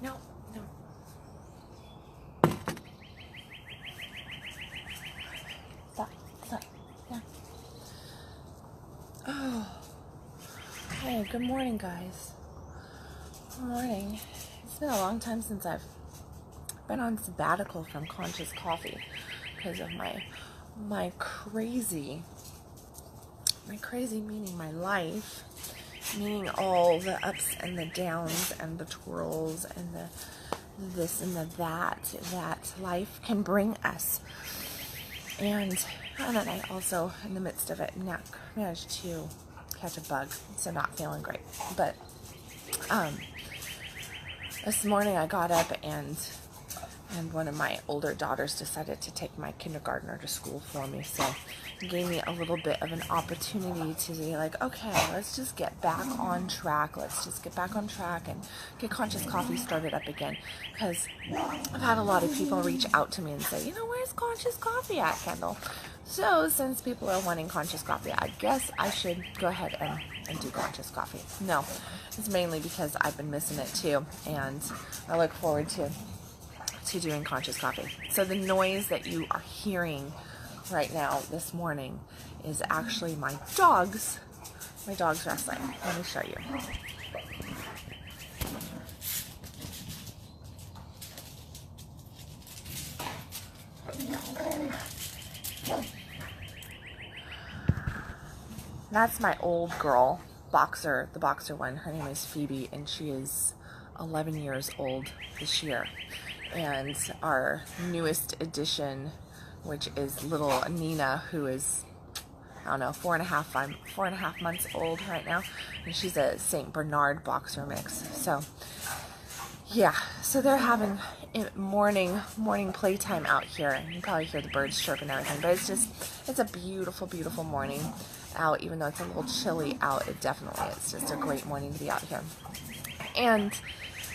No, no. Stop, stop. Yeah. Oh. Hey, good morning, guys. Good morning. It's been a long time since I've been on sabbatical from Conscious Coffee because of my crazy meaning my life, meaning all the ups and the downs and the twirls and the this and the that life can bring us. And then I also, in the midst of it, managed to catch a bug, so not feeling great. But this morning I got up and one of my older daughters decided to take my kindergartner to school for me, so it gave me a little bit of an opportunity to be like, okay, let's just get back on track. Let's just get back on track and get Conscious Coffee started up again, because I've had a lot of people reach out to me and say, where's Conscious Coffee at, Kendal? So since people are wanting Conscious Coffee, I guess I should go ahead and do Conscious Coffee. No, it's mainly because I've been missing it too, and I look forward to doing Conscious Coffee. So the noise that you are hearing right now this morning is actually my dogs wrestling. Let me show you. That's my old girl, boxer, the boxer one. Her name is Phoebe, and she is 11 years old this year. And our newest addition, which is little Nina, who is, I don't know, 4.5 months old right now, and she's a Saint Bernard boxer mix. So yeah, so they're having morning playtime out here, and you can probably hear the birds chirping and everything, but it's a beautiful morning out. Even though it's a little chilly out, it's just a great morning to be out here. And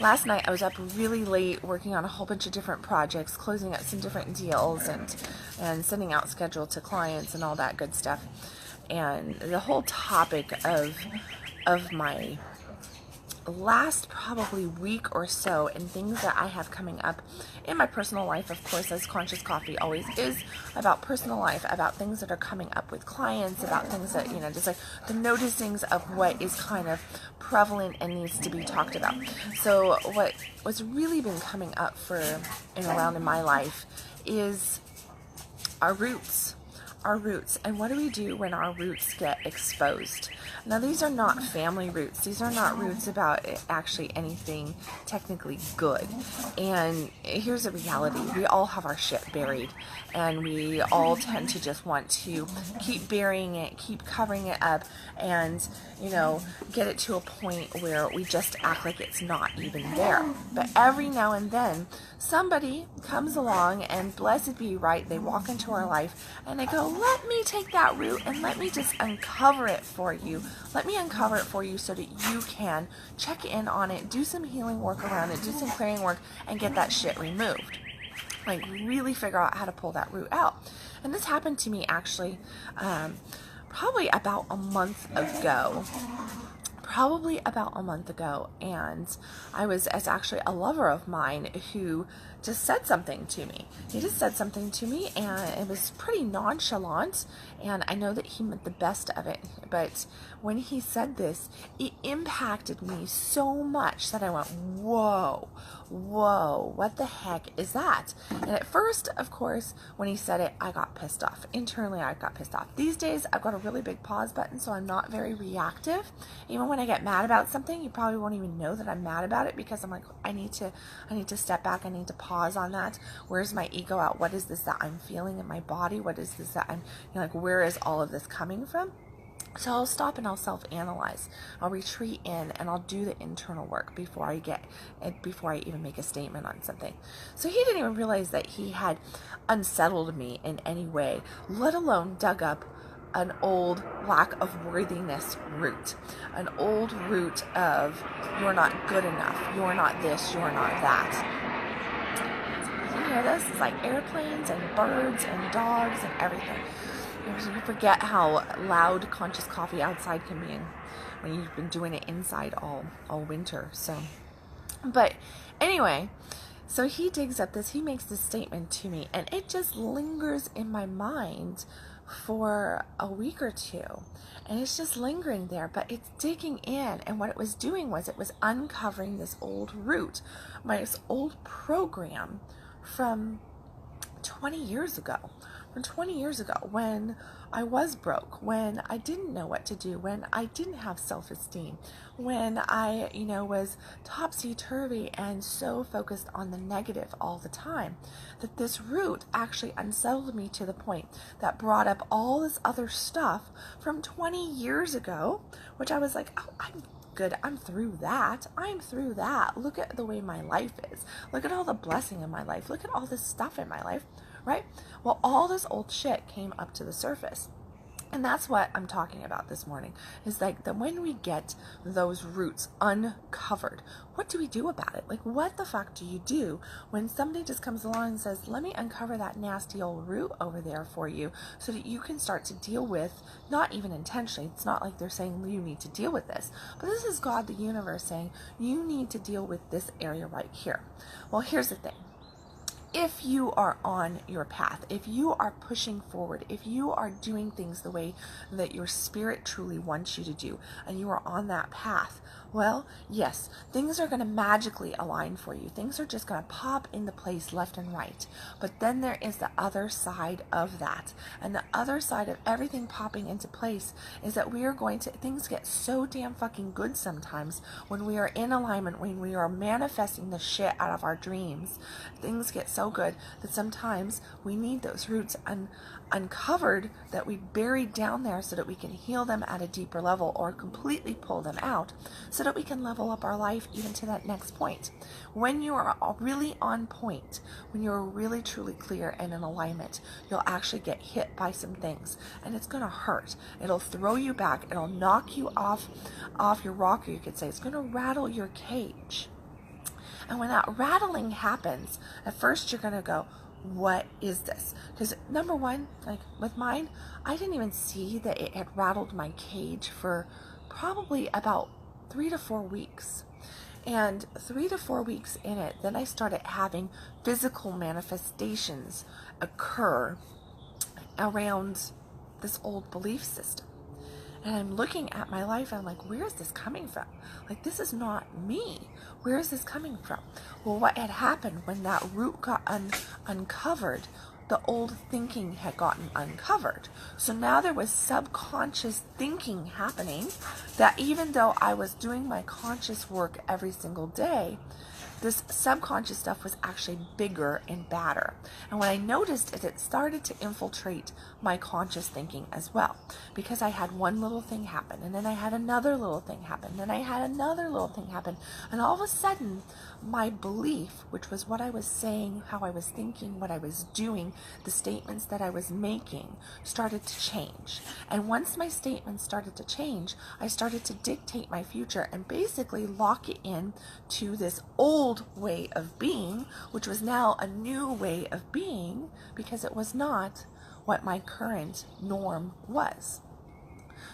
last night I was up really late working on a whole bunch of different projects, closing up some different deals and sending out schedule to clients and all that good stuff. And the whole topic of my last probably week or so, and things that I have coming up in my personal life, of course, as Conscious Coffee always is, about personal life, about things that are coming up with clients, about things that, just like the noticings of what is kind of prevalent and needs to be talked about. So what's really been coming up around in my life is our roots. And what do we do when our roots get exposed? Now, these are not family roots. These are not roots about actually anything technically good. And here's the reality. We all have our shit buried, and we all tend to just want to keep burying it, keep covering it up, and, get it to a point where we just act like it's not even there. But every now and then, somebody comes along, and blessed be right, they walk into our life, and they go, let me take that root and let me just uncover it for you. Let me uncover it for you so that you can check in on it, do some healing work around it, do some clearing work, and get that shit removed. Like, really figure out how to pull that root out. And this happened to me actually probably about a month ago. And it's actually a lover of mine who just said something to me. He just said something to me, and it was pretty nonchalant, and I know that he meant the best of it, but when he said this, it impacted me so much that I went, whoa, what the heck is that? And at first, of course, when he said it, I got pissed off. Internally, I got pissed off. These days, I've got a really big pause button, so I'm not very reactive. Even when I get mad about something, you probably won't even know that I'm mad about it, because I'm like, I need to step back. I need to pause on that. Where's my ego at? What is this that I'm feeling in my body? What is this that I'm, where is all of this coming from? So I'll stop and I'll self-analyze. I'll retreat in and I'll do the internal work before I even make a statement on something. So he didn't even realize that he had unsettled me in any way, let alone dug up an old lack of worthiness root, an old root of you're not good enough, you're not this, you're not that. You hear this? It's like airplanes and birds and dogs and everything. You forget how loud Conscious Coffee outside can be when you've been doing it inside all winter. So But anyway, so he digs up this, he makes this statement to me, and it just lingers in my mind for a week or two. And it's just lingering there, but it's digging in. And what it was doing was it was uncovering this old root, my old program from 20 years ago. From 20 years ago, when I was broke, when I didn't know what to do, when I didn't have self-esteem, when I, was topsy-turvy and so focused on the negative all the time, that this root actually unsettled me to the point that brought up all this other stuff from 20 years ago, which I was like, oh, I'm good. I'm through that. I'm through that. Look at the way my life is. Look at all the blessing in my life. Look at all this stuff in my life, right? Well, all this old shit came up to the surface. And that's what I'm talking about this morning, is like that when we get those roots uncovered, what do we do about it? Like, what the fuck do you do when somebody just comes along and says, let me uncover that nasty old root over there for you so that you can start to deal with, not even intentionally, it's not like they're saying you need to deal with this, but this is God, the universe, saying you need to deal with this area right here. Well, here's the thing. If you are on your path, if you are pushing forward, if you are doing things the way that your spirit truly wants you to do, and you are on that path, well, yes, things are going to magically align for you. Things are just going to pop into place left and right. But then there is the other side of that. And the other side of everything popping into place is that things get so damn fucking good sometimes when we are in alignment, when we are manifesting the shit out of our dreams. Things get so good that sometimes we need those roots uncovered, that we buried down there, so that we can heal them at a deeper level or completely pull them out so that we can level up our life even to that next point. When you are really on point, when you're really truly clear and in alignment, you'll actually get hit by some things, and it's going to hurt. It'll throw you back. It'll knock you off your rocker, you could say. It's going to rattle your cage. And when that rattling happens, at first you're going to go, what is this? Because number one, like with mine, I didn't even see that it had rattled my cage for probably about 3 to 4 weeks. And 3 to 4 weeks in it, then I started having physical manifestations occur around this old belief system. And I'm looking at my life and I'm like, where is this coming from? Like, this is not me. Where is this coming from? Well, what had happened when that root got uncovered, the old thinking had gotten uncovered. So now there was subconscious thinking happening, that even though I was doing my conscious work every single day, this subconscious stuff was actually bigger and badder. And what I noticed is it started to infiltrate my conscious thinking as well, because I had one little thing happen, and then I had another little thing happen, and then I had another little thing happen, and all of a sudden my belief, which was what I was saying, how I was thinking, what I was doing, the statements that I was making, started to change. And once my statements started to change, I started to dictate my future and basically lock it in to this old way of being, which was now a new way of being, because it was not what my current norm was.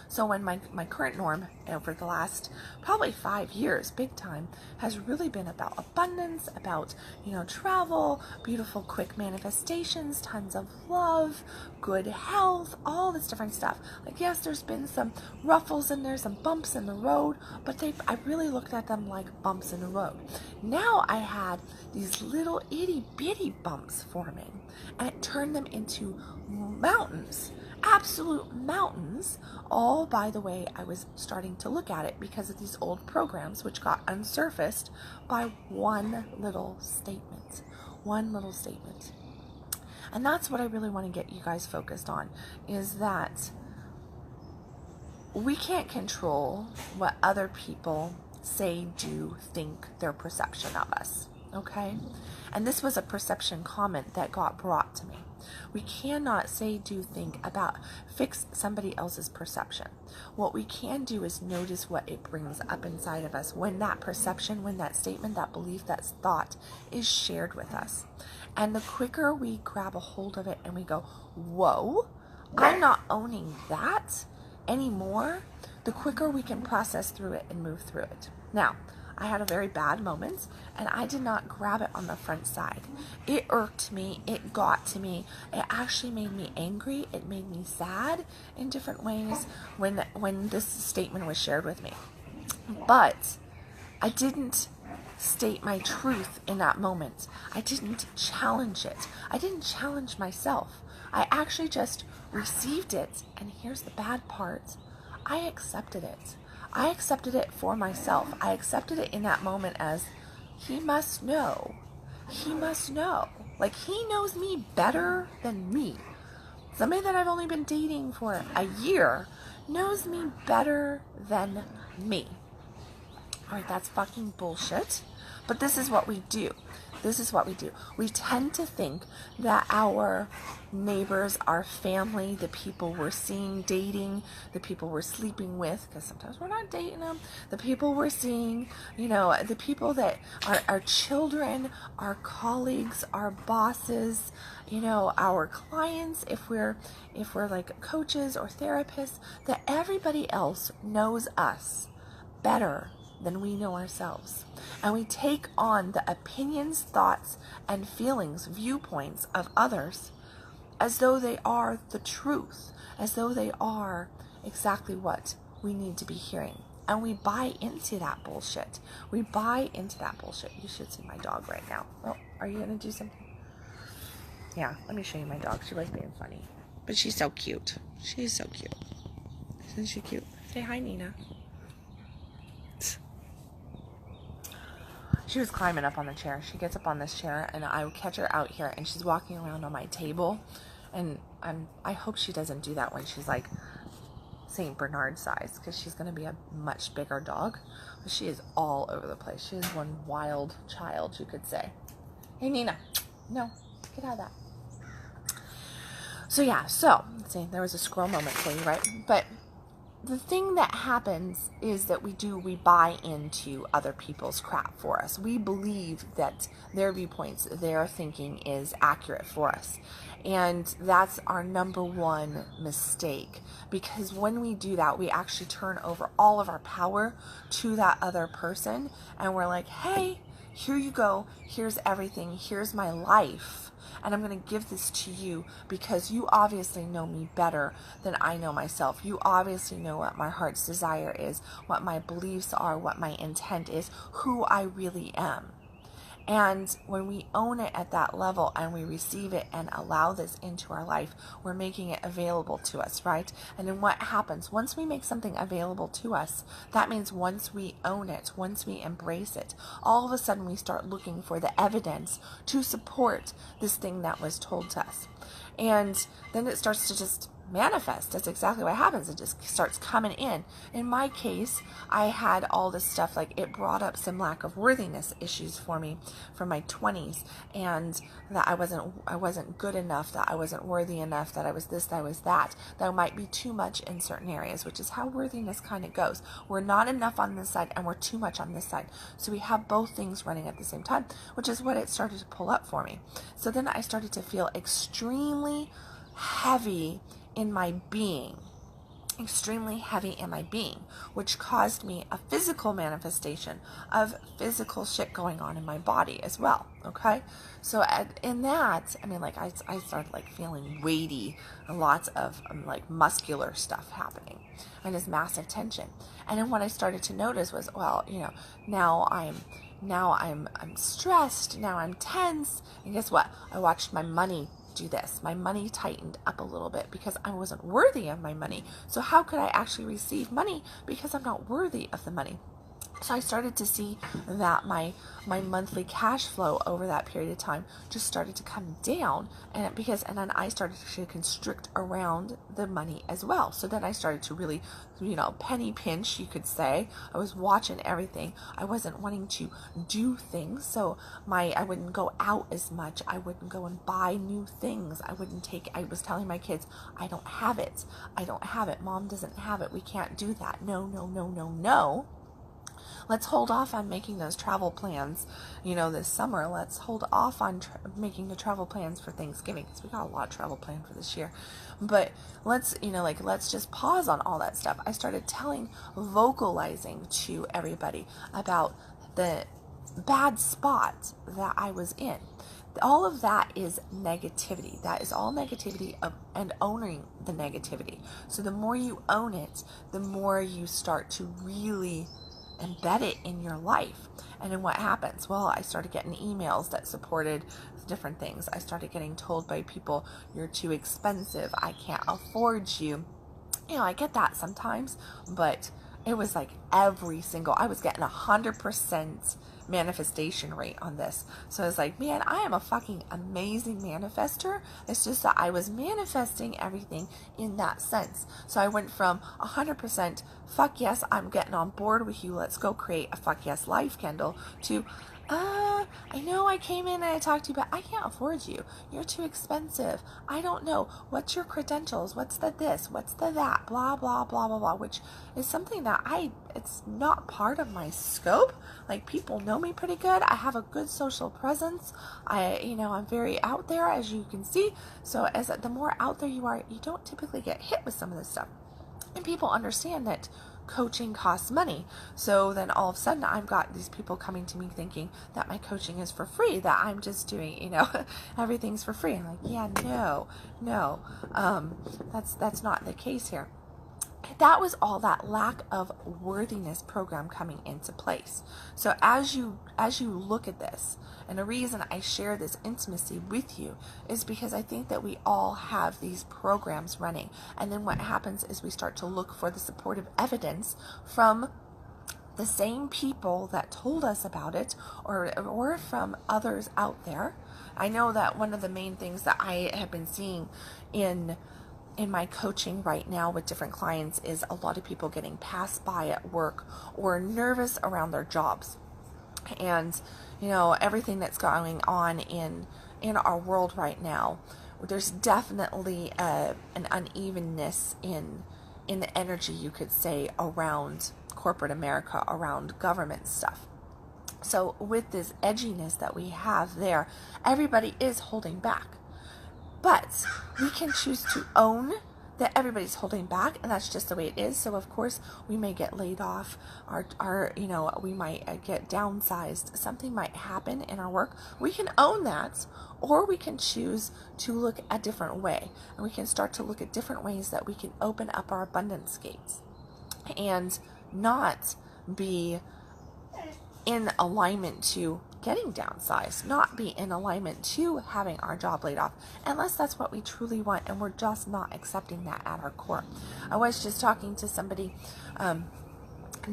So when my current norm over the last probably 5 years, big time, has really been about abundance, about, travel, beautiful quick manifestations, tons of love, good health, all this different stuff. Like, yes, there's been some ruffles and there's some bumps in the road, but I really looked at them like bumps in the road. Now I had these little itty bitty bumps forming, and it turned them into mountains. Absolute mountains, all by the way I was starting to look at it, because of these old programs which got unsurfaced by one little statement. One little statement. And that's what I really want to get you guys focused on, is that we can't control what other people say, do, think, their perception of us. Okay? And this was a perception comment that got brought to me. We cannot say, do, think about, fix somebody else's perception. What we can do is notice what it brings up inside of us when that perception, when that statement, that belief, that thought is shared with us. And the quicker we grab a hold of it and we go, whoa, I'm not owning that anymore, the quicker we can process through it and move through it. Now, I had a very bad moment, and I did not grab it on the front side. It irked me. It got to me. It actually made me angry. It made me sad in different ways when this statement was shared with me. But I didn't state my truth in that moment. I didn't challenge it. I didn't challenge myself. I actually just received it, and here's the bad part. I accepted it. I accepted it for myself. I accepted it in that moment as, he must know. He must know. Like, he knows me better than me. Somebody that I've only been dating for a year knows me better than me. All right, that's fucking bullshit. But this is what we do. This is what we do. We tend to think that our neighbors, our family, the people we're seeing dating, the people we're sleeping with, because sometimes we're not dating them, the people we're seeing, the people that are our children, our colleagues, our bosses, our clients, if we're like coaches or therapists, that everybody else knows us better than we know ourselves. And we take on the opinions, thoughts, and feelings, viewpoints of others as though they are the truth, as though they are exactly what we need to be hearing. And we buy into that bullshit. We buy into that bullshit. You should see my dog right now. Oh, are you going to do something? Yeah, let me show you my dog. She was being funny. But she's so cute. She's so cute. Isn't she cute? Say hi, Nina. She was climbing up on the chair. She gets up on this chair, and I catch her out here, and she's walking around on my table. And I hope she doesn't do that when she's like St. Bernard size, because she's going to be a much bigger dog. But she is all over the place. She is one wild child, you could say. Hey, Nina. No, get out of that. So yeah, see, there was a squirrel moment for you, right? But the thing that happens is that we buy into other people's crap for us. We believe that their viewpoints, their thinking is accurate for us. And that's our number one mistake. Because when we do that, we actually turn over all of our power to that other person. And we're like, hey, here you go. Here's everything. Here's my life. And I'm going to give this to you because you obviously know me better than I know myself. You obviously know what my heart's desire is, what my beliefs are, what my intent is, who I really am. And when we own it at that level and we receive it and allow this into our life, we're making it available to us, right? And then what happens? Once we make something available to us, that means once we own it, once we embrace it, all of a sudden we start looking for the evidence to support this thing that was told to us. And then it starts to just manifest. That's exactly what happens. It just starts coming in. In my case, I had all this stuff, like it brought up some lack of worthiness issues for me from my 20s, and that I wasn't good enough, that I wasn't worthy enough, that I was this, that I was that might be too much in certain areas, which is how worthiness kind of goes. We're not enough on this side and we're too much on this side. So we have both things running at the same time, which is what it started to pull up for me. So then I started to feel extremely heavy in my being, which caused me a physical manifestation of physical shit going on in my body as well. Okay, so in that, I mean, like I started like feeling weighty, and lots of like muscular stuff happening, and this massive tension. And then what I started to notice was, well, now I'm stressed, now I'm tense, and guess what? I watched my money do this. My money tightened up a little bit because I wasn't worthy of my money. So how could I actually receive money because I'm not worthy of the money? So I started to see that my monthly cash flow over that period of time just started to come down, and then I started to constrict around the money as well. So then I started to really, penny pinch, you could say. I was watching everything. I wasn't wanting to do things, so I wouldn't go out as much. I wouldn't go and buy new things. I was telling my kids, I don't have it. Mom doesn't have it. We can't do that. No. Let's hold off on making those travel plans, this summer. Let's hold off on making the travel plans for Thanksgiving, because we got a lot of travel planned for this year. But let's just pause on all that stuff. I started vocalizing to everybody about the bad spot that I was in. All of that is negativity. That is all negativity and owning the negativity. So the more you own it, the more you start to really embed it in your life. And then what happens? Well, I started getting emails that supported different things. I started getting told by people, you're too expensive, I can't afford you. You know, I get that sometimes, but it was like I was getting 100% manifestation rate on this. So I was like, man, I am a fucking amazing manifester. It's just that I was manifesting everything in that sense. So I went from 100% fuck yes, I'm getting on board with you, let's go create a fuck yes life, Kendall, to I know I came in and I talked to you, but I can't afford you. You're too expensive. I don't know. What's your credentials? What's the this? What's the that? Blah, blah, blah, blah, blah, which is something that it's not part of my scope. Like, people know me pretty good. I have a good social presence. I'm very out there, as you can see. So the more out there you are, you don't typically get hit with some of this stuff. And people understand that coaching costs money. So then all of a sudden I've got these people coming to me thinking that my coaching is for free, that I'm just doing, everything's for free. I'm like, yeah, no, that's not the case here. That was all that lack of worthiness program coming into place. So as you look at this, and the reason I share this intimacy with you is because I think that we all have these programs running. And then what happens is we start to look for the supportive evidence from the same people that told us about it, or from others out there. I know that one of the main things that I have been seeing in my coaching right now with different clients is a lot of people getting passed by at work or nervous around their jobs. And, everything that's going on in our world right now, there's definitely an unevenness in the energy, you could say, around corporate America, around government stuff. So with this edginess that we have there, everybody is holding back. But we can choose to own that everybody's holding back, and that's just the way it is. So of course we may get laid off, we might get downsized, something might happen in our work. We can own that, or we can choose to look a different way, and we can start to look at different ways that we can open up our abundance gates and not be in alignment to getting downsized, not be in alignment to having our job laid off, unless that's what we truly want, and we're just not accepting that at our core. I was just talking to somebody,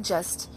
just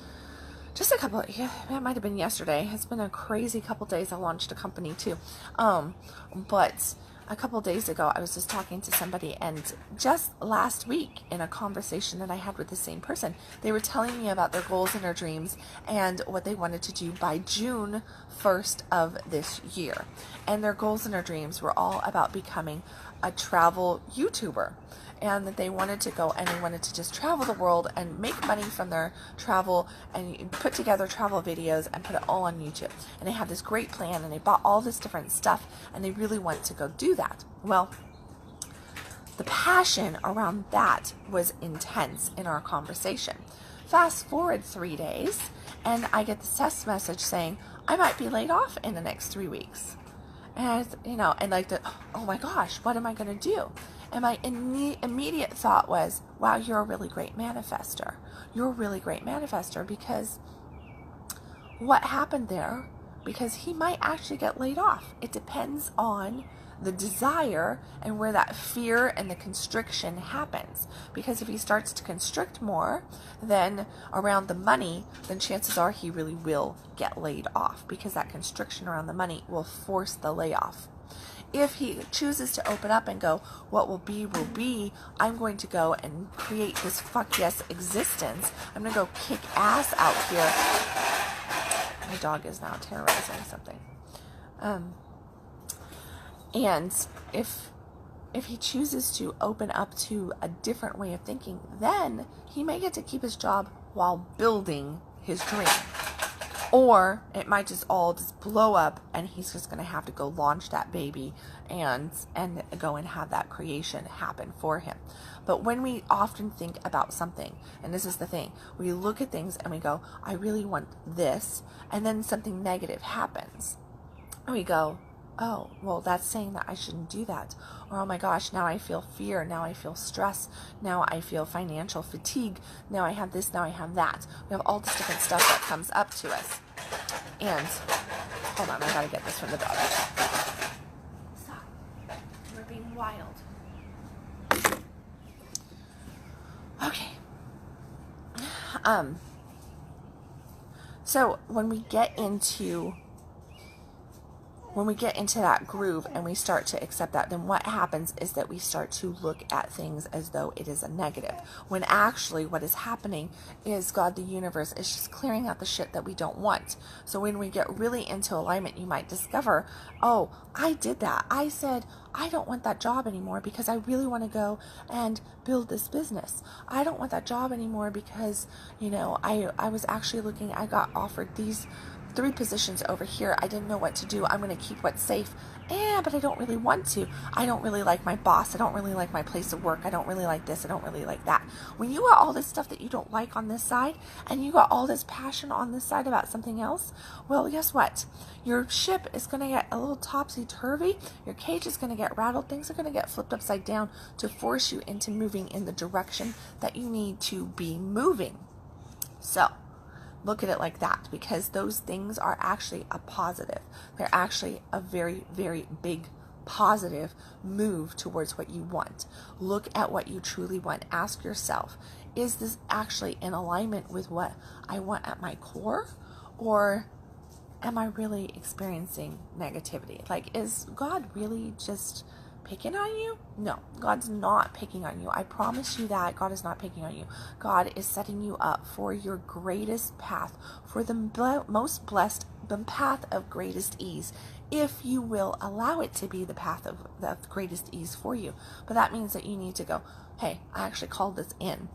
a couple, it might have been yesterday. It's been a crazy couple days. I launched a company too, but a couple days ago, I was just talking to somebody, and just last week in a conversation that I had with the same person, they were telling me about their goals and their dreams and what they wanted to do by June 1st of this year. And their goals and their dreams were all about becoming a travel YouTuber. And that they wanted to go and they wanted to just travel the world and make money from their travel and put together travel videos and put it all on YouTube. And they had this great plan, and they bought all this different stuff, and they really want to go do that. Well, the passion around that was intense in our conversation. Fast forward 3 days, and I get this text message saying, I might be laid off in the next 3 weeks. And, oh my gosh, what am I going to do? And my immediate thought was, wow, you're a really great manifester. You're a really great manifester, because what happened there, because he might actually get laid off. It depends on the desire and where that fear and the constriction happens. Because if he starts to constrict more then around the money, then chances are he really will get laid off, because that constriction around the money will force the layoff. If he chooses to open up and go, what will be, I'm going to go and create this fuck yes existence. I'm going to go kick ass out here. My dog is now terrorizing something. And if he chooses to open up to a different way of thinking, then he may get to keep his job while building his dream. Or it might just all just blow up, and he's just going to have to go launch that baby and go and have that creation happen for him. But when we often think about something, and this is the thing, we look at things and we go, I really want this, and then something negative happens. And we go, oh, well, that's saying that I shouldn't do that. Or, oh my gosh, now I feel fear. Now I feel stress. Now I feel financial fatigue. Now I have this. Now I have that. We have all this different stuff that comes up to us. And, hold on, I gotta get this from the dog. Stop. We're being wild. Okay. So when we get into that groove and we start to accept that, then what happens is that we start to look at things as though it is a negative, when actually what is happening is God, the universe, is just clearing out the shit that we don't want. So when we get really into alignment, you might discover, oh, I did that. I said, I don't want that job anymore because I really want to go and build this business. I don't want that job anymore because, I was actually looking, I got offered these 3 positions over here. I didn't know what to do. I'm going to keep what's safe. But I don't really want to. I don't really like my boss. I don't really like my place of work. I don't really like this. I don't really like that. When you got all this stuff that you don't like on this side, and you got all this passion on this side about something else, well, guess what? Your ship is going to get a little topsy-turvy. Your cage is going to get rattled. Things are going to get flipped upside down to force you into moving in the direction that you need to be moving. So, look at it like that, because those things are actually a positive. They're actually a very, very big positive move towards what you want. Look at what you truly want. Ask yourself, is this actually in alignment with what I want at my core? Or am I really experiencing negativity? Like, is God really just picking on you? No, God's not picking on you. I promise you that God is not picking on you. God is setting you up for your greatest path, for the most blessed, the path of greatest ease, if you will allow it to be the path of the greatest ease for you. But that means that you need to go, hey, I actually called this in.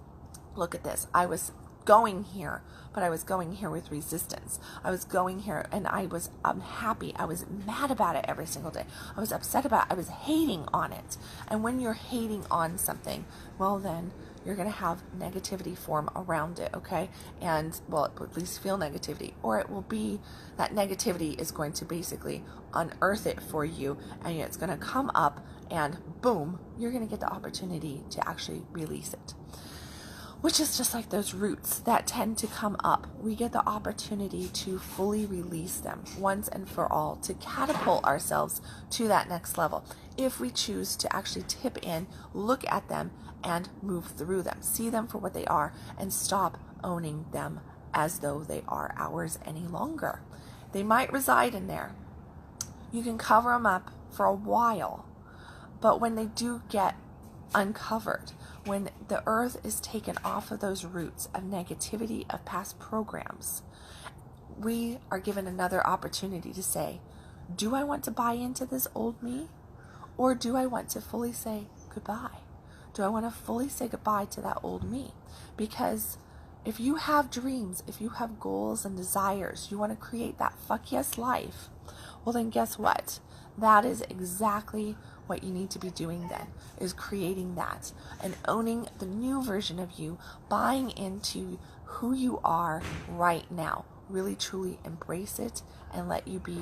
Look at this. I was going here, but I was going here with resistance. I was going here and I was unhappy. I was mad about it every single day. I was upset about it. I was hating on it. And when you're hating on something, well, then you're going to have negativity form around it, okay? And, well, at least feel negativity. Or it will be that negativity is going to basically unearth it for you, and it's going to come up, and boom, you're going to get the opportunity to actually release it. Which is just like those roots that tend to come up. We get the opportunity to fully release them once and for all, to catapult ourselves to that next level. If we choose to actually tip in, look at them, and move through them. See them for what they are, and stop owning them as though they are ours any longer. They might reside in there. You can cover them up for a while, but when they do get uncovered, when the earth is taken off of those roots of negativity of past programs, we are given another opportunity to say, do I want to buy into this old me? Or do I want to fully say goodbye? Do I want to fully say goodbye to that old me? Because if you have dreams, if you have goals and desires, you want to create that fuck yes life, well then guess what? That is exactly what you need to be doing then, is creating that and owning the new version of you, buying into who you are right now. Really truly embrace it and let you be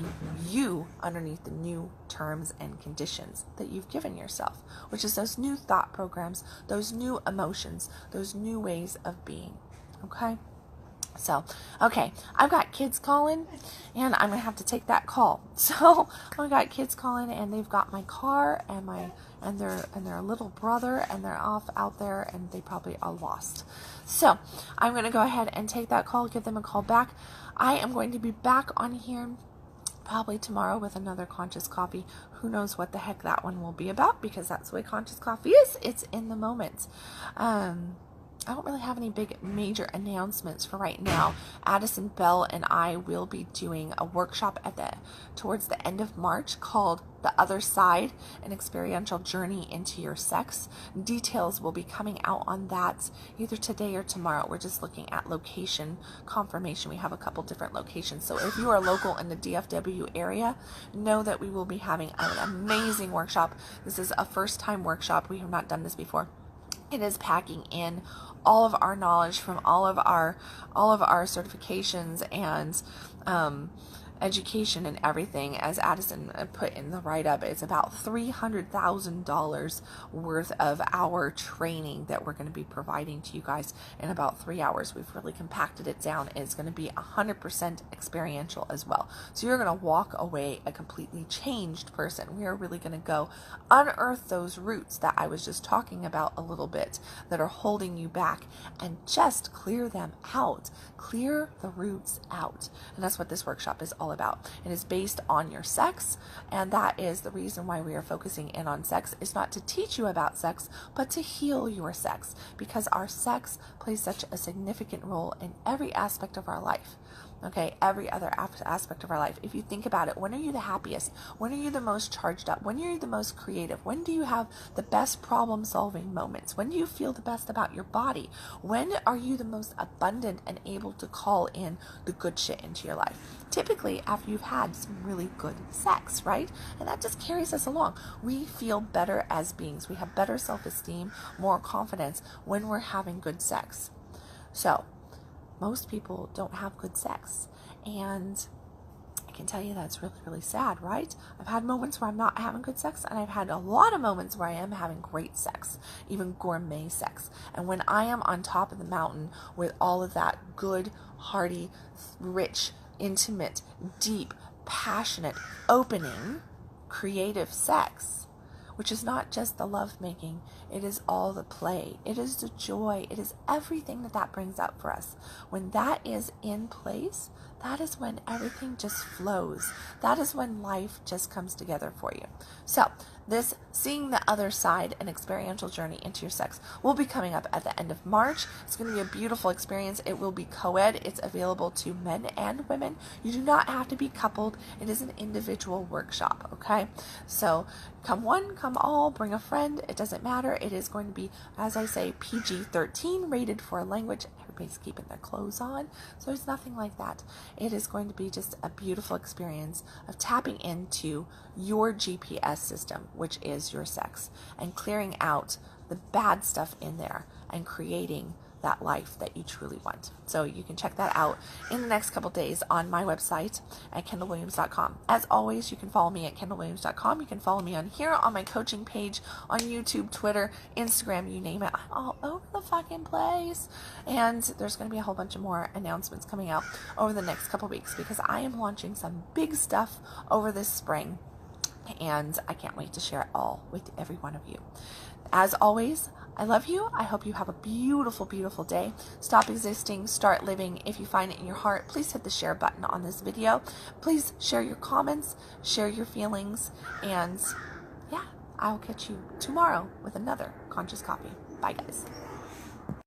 you underneath the new terms and conditions that you've given yourself, which is those new thought programs, those new emotions, those new ways of being. Okay? So, okay, I've got kids calling, and I'm gonna have to take that call. So I've got kids calling, and they've got my car and their little brother, and they're off out there, and they probably are lost. So I'm gonna go ahead and take that call, give them a call back. I am going to be back on here probably tomorrow with another Conscious Coffee. Who knows what the heck that one will be about, because that's the way Conscious Coffee is. It's in the moment. I don't really have any big major announcements for right now. Addison Bell and I will be doing a workshop towards the end of March called The Other Side, an experiential journey into your sex. Details will be coming out on that either today or tomorrow. We're just looking at location confirmation. We have a couple different locations. So if you are local in the DFW area, know that we will be having an amazing workshop. This is a first time workshop. We have not done this before. It is packing in all of our knowledge from all of our certifications and education and everything. As Addison put in the write-up, it's about $300,000 worth of our training that we're going to be providing to you guys in about 3 hours. We've really compacted it down. It's going to be 100% experiential as well. So you're going to walk away a completely changed person. We are really going to go unearth those roots that I was just talking about a little bit that are holding you back and just clear them out. Clear the roots out. And that's what this workshop is all about. It is based on your sex, and that is the reason why we are focusing in on sex. Is not to teach you about sex, but to heal your sex, because our sex plays such a significant role in every aspect of our life. Okay, every other aspect of our life. If you think about it, when are you the happiest? When are you the most charged up? When are you the most creative? When do you have the best problem solving moments? When do you feel the best about your body? When are you the most abundant and able to call in the good shit into your life? Typically after you've had some really good sex, right? And that just carries us along. We feel better as beings. We have better self-esteem, more confidence when we're having good sex. So most people don't have good sex, and I can tell you that's really, really sad, right? I've had moments where I'm not having good sex, and I've had a lot of moments where I am having great sex, even gourmet sex. And when I am on top of the mountain with all of that good, hearty, rich, intimate, deep, passionate, opening, creative sex, which is not just the lovemaking, it is all the play, it is the joy, it is everything that brings up for us. When that is in place, that is when everything just flows. That is when life just comes together for you. So this Seeing the Other Side, an experiential journey into your sex, will be coming up at the end of March. It's going to be a beautiful experience. It will be co-ed. It's available to men and women. You do not have to be coupled. It is an individual workshop, okay? So come one, come all, bring a friend. It doesn't matter. It is going to be, as I say, PG-13, rated for language. Everybody's keeping their clothes on, so there's nothing like that. It is going to be just a beautiful experience of tapping into your GPS system, which is your sex, and clearing out the bad stuff in there and creating that life that you truly want. So you can check that out in the next couple days on my website at kendalwilliams.com. As always, you can follow me at kendalwilliams.com. You can follow me on here on my coaching page on YouTube, Twitter, Instagram, you name it. I'm all over the fucking place. And there's going to be a whole bunch of more announcements coming out over the next couple weeks, because I am launching some big stuff over this spring, and I can't wait to share it all with every one of you. As always, I love you. I hope you have a beautiful, beautiful day. Stop existing, start living. If you find it in your heart, please hit the share button on this video. Please share your comments, share your feelings, and yeah, I'll catch you tomorrow with another Conscious Copy. Bye, guys.